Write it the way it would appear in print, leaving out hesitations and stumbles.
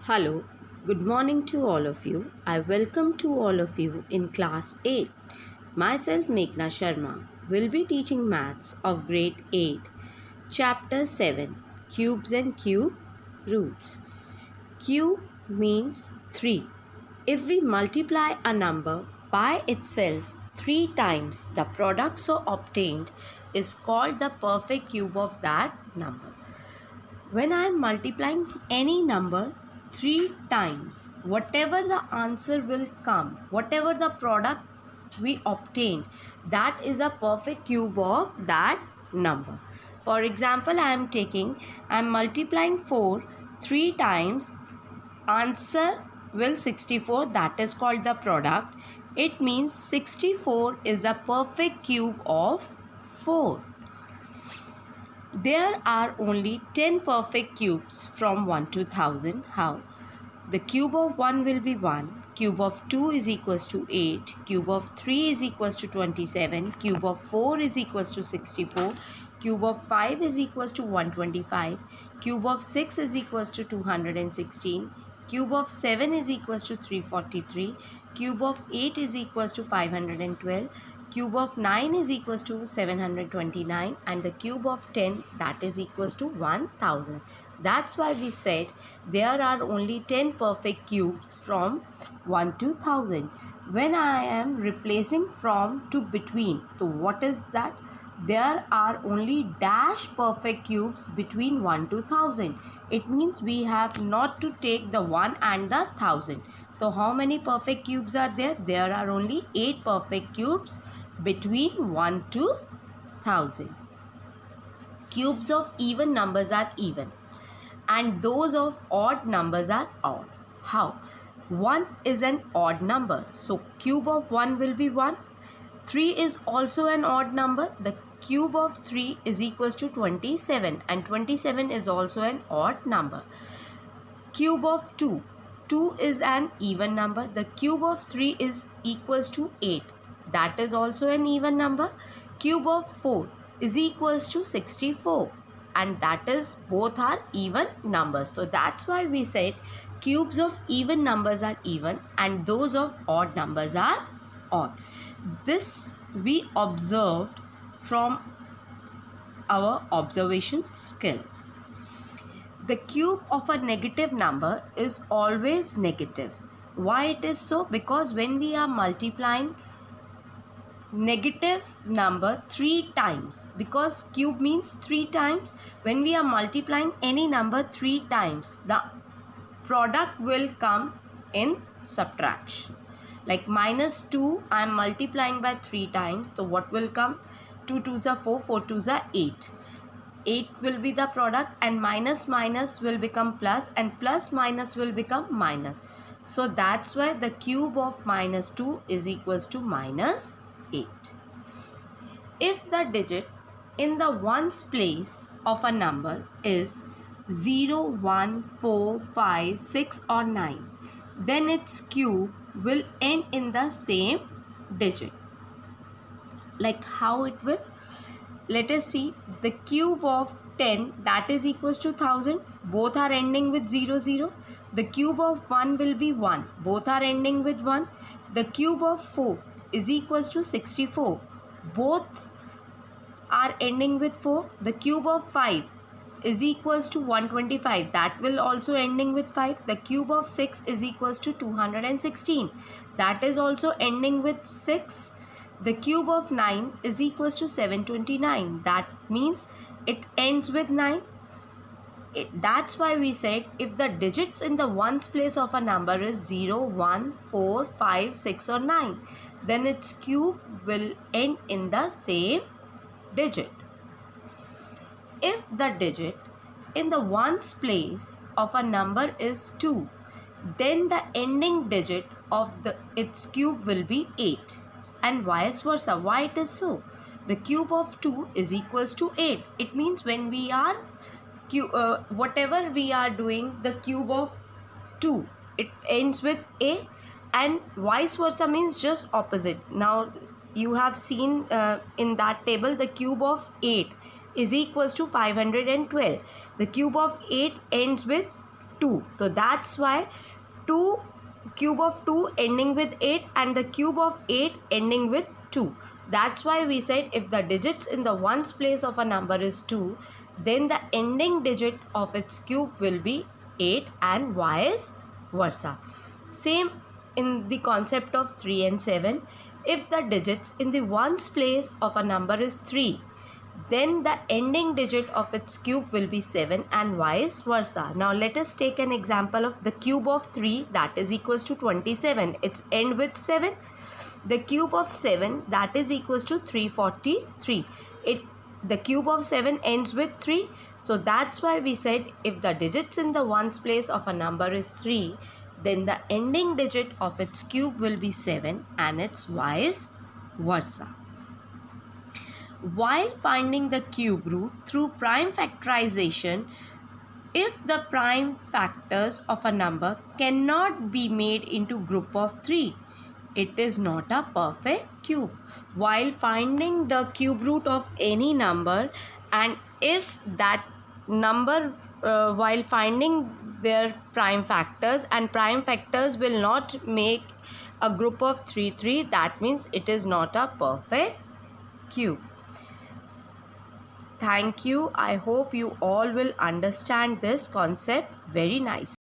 Hello, good morning to all of you. I welcome to all of you in class 8. Myself Meghna Sharma will be teaching maths of grade 8, chapter 7, cubes and cube roots. Cube means 3. If we multiply a number by itself 3 times, the product so obtained is called the perfect cube of that number. When I am multiplying any number 3 times, whatever the answer will come, whatever the product we obtain, that is a perfect cube of that number. For example, I am multiplying 4 3 times, answer will 64, that is called the product. It means 64 is the perfect cube of 4. There are only 10 perfect cubes from 1 to 1000. How? The cube of 1 will be 1, cube of 2 is equals to 8, cube of 3 is equals to 27, cube of 4 is equals to 64, cube of 5 is equals to 125, cube of 6 is equals to 216, cube of 7 is equals to 343, cube of 8 is equals to 512, cube of 9 is equals to 729, and the cube of 10, that is equals to 1000. That's why we said there are only 10 perfect cubes from 1 to 1000. When I am replacing from to between, so what is that? There are only dash perfect cubes between 1 to 1000. It means we have not to take the 1 and the 1000. So how many perfect cubes are there? There are only 8 perfect cubes between 1 to 1000. Cubes of even numbers are even and those of odd numbers are odd. How? 1 is an odd number, so cube of 1 will be 1. 3 is also an odd number. The cube of 3 is equals to 27, and 27 is also an odd number. Cube of 2. 2 is an even number. The cube of 3 is equals to 8. That is also an even number. Cube of 4 is equals to 64, and that is both are even numbers. So that's why we said cubes of even numbers are even and those of odd numbers are odd. This we observed from our observation skill. The cube of a negative number is always negative. Why it is so? Because when we are multiplying negative number 3 times, because cube means 3 times, when we are multiplying any number 3 times, the product will come in subtraction. Like minus 2, I am multiplying by 3 times, so what will come? 2 2s are 4, 4 2s are 8. 8 will be the product, and minus minus will become plus, and plus minus will become minus. So that's why the cube of minus 2 is equals to minus 8. If the digit in the ones place of a number is 0, 1, 4, 5, 6 or 9, then its cube will end in the same digit. Like how it will? Let us see. The cube of 10, that is equals to 1000. Both are ending with 0, 0. The cube of 1 will be 1. Both are ending with 1. The cube of 4 is equals to 64. Both are ending with 4. The cube of 5 is equals to 125. That will also ending with 5. The cube of 6 is equals to 216. That is also ending with 6. The cube of 9 is equals to 729. That means it ends with 9. That's why we said if the digits in the ones place of a number is 0, 1, 4, 5, 6 or 9, then its cube will end in the same digit. If the digit in the ones place of a number is 2, then the ending digit of its cube will be 8, and vice versa. Why it is so? The cube of 2 is equals to 8. It means when we are whatever we are doing, the cube of 2, it ends with a, and vice versa means just opposite. Now you have seen in that table the cube of 8 is equals to 512. The cube of 8 ends with 2. So that's why 2 cube of 2 ending with 8 and the cube of 8 ending with 2. That's why we said if the digits in the ones place of a number is 2, then the ending digit of its cube will be 8 and vice versa. Same in the concept of 3 and 7. If the digits in the ones place of a number is 3, then the ending digit of its cube will be 7 and vice versa. Now let us take an example of the cube of 3, that is equals to 27. Its end with 7. The cube of 7, that is equals to 343. The cube of 7 ends with 3. So that's why we said if the digits in the ones place of a number is 3, then the ending digit of its cube will be 7 and its vice versa. While finding the cube root through prime factorization, if the prime factors of a number cannot be made into group of 3, it is not a perfect cube. While finding the cube root of any number, and if that number while finding their prime factors and prime factors will not make a group of 3, that means it is not a perfect cube. Thank you. I hope you all will understand this concept very nicely.